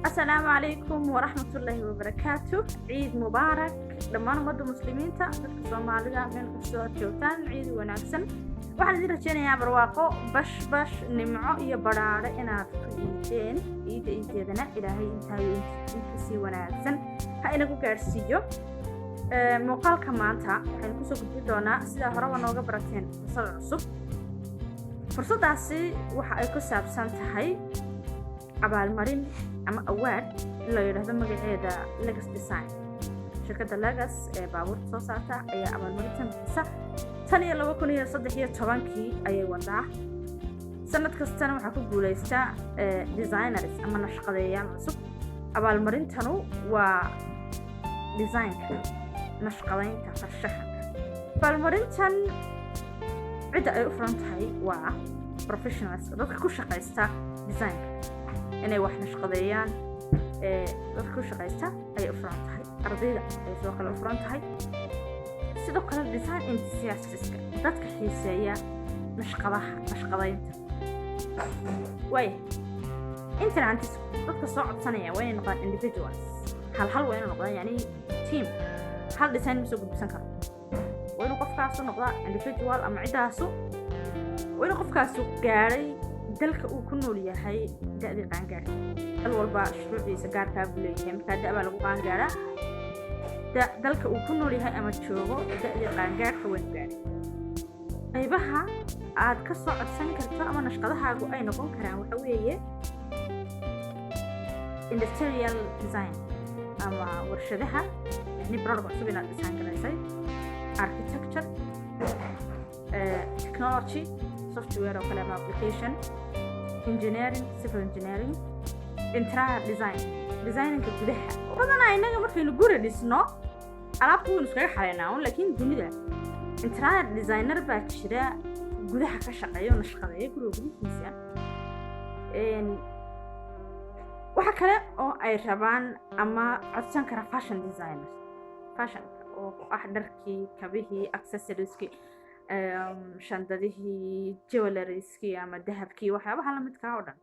السلام عليكم ورحمة الله وبركاته. عيد مبارك لما نمد مسلمين dadka Soomaalida meel kasta joogtaan ciid wanaagsan. waxaan idin rajaynayaa barwaaqo bash nimco iyo baraare inaad ku iideen ciideedana ilaahay inta si wanaagsan ha inagu gaarsiiyo. muuqaalka maanta waxaan ku soo gudbin doonaa sida horeba nooga barateen fursad cusub. fursadaasi waxa ay ku saabsan tahay abaalmarin ama award la yiraahdo magaceeda Lagos Design. shirkadda Lagos ee baabuurta soo saarta ayaa abaalmarintan bixisa tan iyo 2013 ayay wadaa. sanad kastana waxaa ku guuleysta designers ama nashqadeeyaal cusub. abaalmarintanu waa designka nashqadeynta farshaxanka. abaalmarintan cidda ay u furan tahay waa professionals dadka ku shaqaysta designka inay wax nashqadeeyaan dadka ku shaqaysta ayay u furan tahay. ardayda ay soo kala u furan tahay. sidoo kale design enthusiasts dadka xiiseeya nashqadeynta way intaantis dadka soo codsanaya waa inay noqdaan individuals hal waa inay noqdaan yani team hal design ma soo gudbisan karo. waa inuu qofkaas noqdaa individual ama cidaasu waa inuu qofkaas gaaray dalka uu ku nool yahay da'dii qaangaar. dal walba shuruuciisa gaarka buu leeyahay marka da'ba lagu qaangaaraa dalka uu ku nool yahay ama joogo da'dii qaangaarka weyn gaaray. qaybaha aad ka soo codsan karto ama nashqadahaagu ay noqon karaan waxa weeye industrial design ama warshadaha yani product cusub inaad design garaysay, architecture, technology, software oo kale ama application, engineering, civil engineering, interior designinka gudaha. badanaa inaga markaynu guri dhisno alaabta waynu iskaga xareynaa laakiin dunida interior designer baa jira gudaha ka shaqeeya oo nashqadeeya guriga gudihiisa. waxa kale oo ay rabaan ama codsan kara fashion designers fashionka oo ah dharkii, kabihii, accessorieski, shandadihii, jewelrieski ama dahabkii waxyaabaha la midka oo dhan.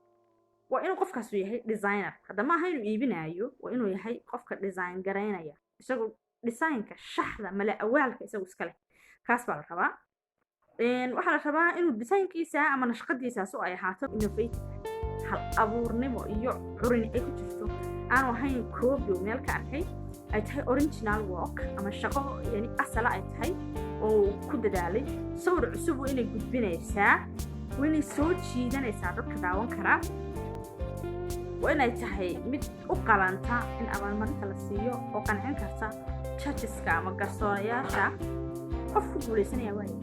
waa inuu qofkaas yahay designer. hadda ma aha inuu iibinayo, waa inuu yahay qofka design gareynaya isagoo designka shaxda mala awaalka isagoo iska leh. kaas baa la rabaa. waxaa la rabaa inuu designkiisa ama nashqadiisaas oo ay ahaato innovative hal abuurnimo iyo curin ay ku jirto aanu ahayn koobi meel ka arkay ay tahay original work ama shaqo yani asala ay tahay oo ku dadaalay. sawir cusub oo inay gudbinaysaa waa inay soo jiidanaysaa dadka daawan kara. waa inay tahay mid u qalanta in abaalmarinta la siiyo oo qancin karta judgeska ama garsoorayaasha qof ku guuleysanaya waaye.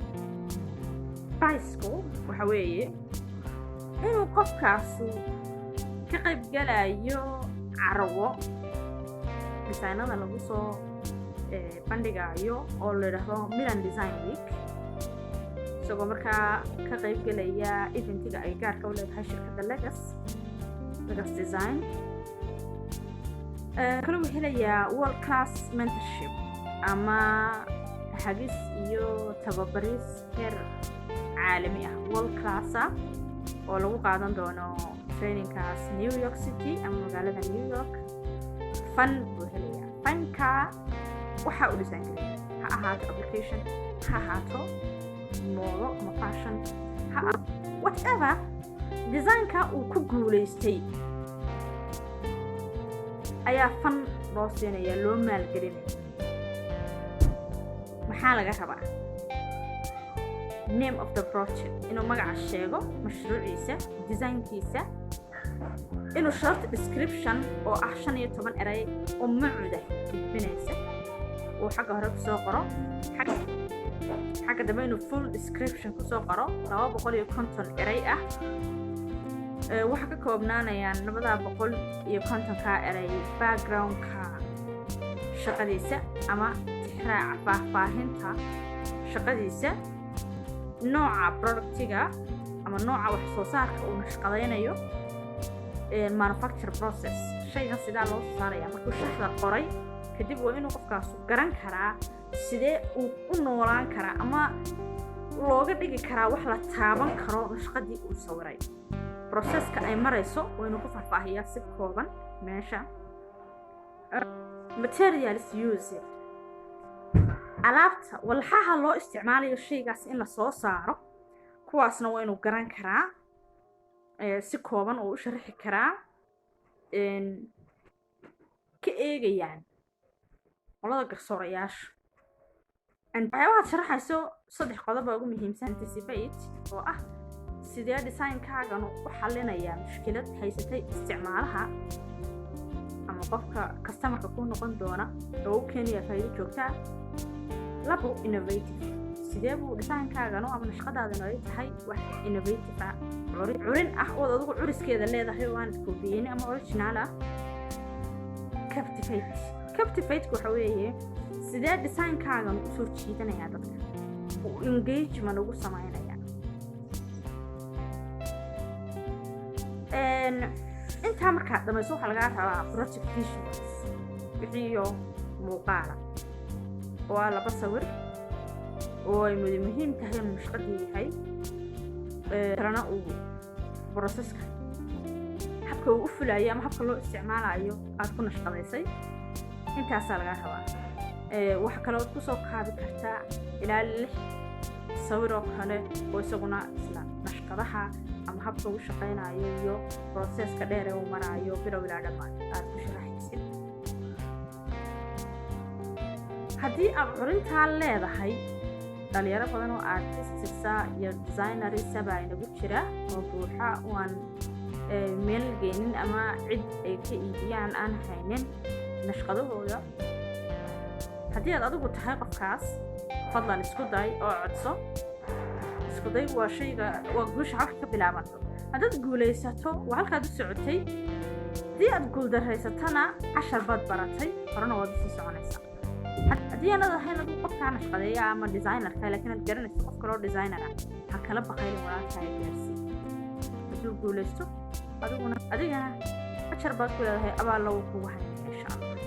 price-ku waxa weeye inuu qofkaasu ka qayb galayo carwo designada lagu soo bandhigayo oo la yiraahdo Milan Design Week. isagoo markaa ka qayb galaya eventiga ay gaarka u leedahay shirkadda Lagos Design. kaloo helaya world class mentorship ama hagis iyo tababaris heer caalami ah world class oo lagu qaadan doono trainingkaas New York City ama magaalada New York. fan buu helaya. fanka waxa uu design gareeyay ha ahaato application, ha ahaato moodo ama fashion, whatever designka uu ku guuleystay ayaa fan loo siinaya, loo maalgelinaya. maxaa laga rabaa? name of the project inuu magaca sheego, mashruuciisa, designkiisa, inuu short description oo ah 15 eray oo macda gudbinaysa oo xagga hore ku soo qoro, xagga dambe inuu full description ku soo qoro 250 eray ah. waxa ka koobnaanayaan 250 ka eray background-ka shaqadiisa ama tixraaca faahfaahinta shaqadiisa, nooca productiga ama nooca wax soo saarka uu nashqadeynayo, manufacture process shayga sida loo saaraya markuu shaxda qoray kadib waa inuu qofkaas garan karaa sidee uu u noolaan karaa ama looga dhigi karaa wax la taaban karo nashqadii uu sawiray. processka ay marayso waynu ku faahfaahiyaa si kooban meesha. Materials used, alaabta walxaha loo isticmaalayo shaygaas in la soo saaro, kuwaasna waynu garan karaa si kooban oo u sharaxi karaa ka eegayaan qolada garsoorayaasha. waxyaabaha sharaxayso 3 qodob ugu muhiimsan anticipate oo ah sidee design-kaagan u xallinaya mushkilad haysatay isticmaalaha ama qofka customer-ka ku noqon doona oo u keenaya faa'iido joogta. 2 innovative, sidee buu design-kaagan ama naqshadaadana ay tahay wax innovative ah, curin ah oo adigu curiskeeda leedahay oo aan koobiyeen ama original ah. Captivate waxa weeye sidee design-kaagan u soo jiidanaya dadka, oo engagement ugu sameynaya. inta marka dhamayso waxa laga rabaa project visuals iyo muuqaal oo laba sawir oo ay muhiim tahay mushqadii yahay tarana uu processka habka uu fulayo ama habka loo isticmaalayo aad ku nashqadaysay. intaas laga rabaa wax kale oo ku soo kaabi kartaa ilaa 6 sawir oo kale oo isaguna isla nashqadaha ama habka uu shaqeynayo iyo processka dheer ee uu marayo bilow ilaa dhammaan aad ku sharaxaysid. haddii aad curintaa leedahay dhalinyaro badan oo artists iyo designers baa inagu jira oo buuxa oo aan meel geenin ama cid ay ka iibiyaan aan haynin nashqadahooda. haddii aad adigu tahay qofkaas, fadlan isku day oo codso. isku day waa shayga waa guusha wax ka bilaabanto. haddaad guulaysato waa halkaad u socotay, haddii aad guuldareysatana cashar baad baratay, horena waad sii soconaysaa. haddii aanad ahayn adigu qofkaa nashqadeeya ama designerka laakiin aad garanayso qof kaloo designer ah, ha kala baqayn walaalkaaga gaarsii. hadduu guulaysto adigana cashar baad ku leedahay abaal lagu kugu haynaya insha allah.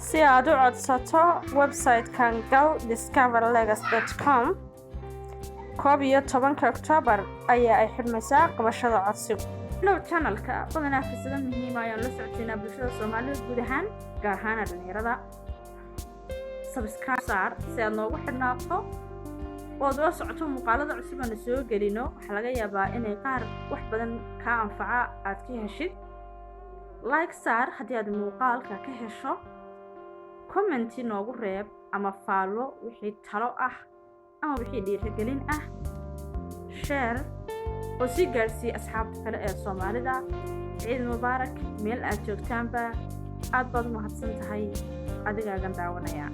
si aad u codsato website-kan gal discoverlegas.com 11 October ayaa ay xidhmaysaa qabashada codsiga. channelka badanaa fursado muhiim ah ayaan la socotaynaa bulshada Soomaalida guud ahaan, gaar ahaan dhalinyarada. subscribe saar si aad noogu xidhnaato oo la socoto muuqaalada cusub aan soo gelino. waxa laga yaabaa inay qaar wax badan ka anfaca aad ka heshid. like saar haddii aad muuqaalka ka hesho, comment noogu reeb ama follow wixii talo ah ama wixii dhiirigelin ah. share oo si gaarsii asxaabta kale ee Soomaalida. ciid mubaarak meel aad joogtaanba aad baad u mahadsan tahay adigaagan daawanaya.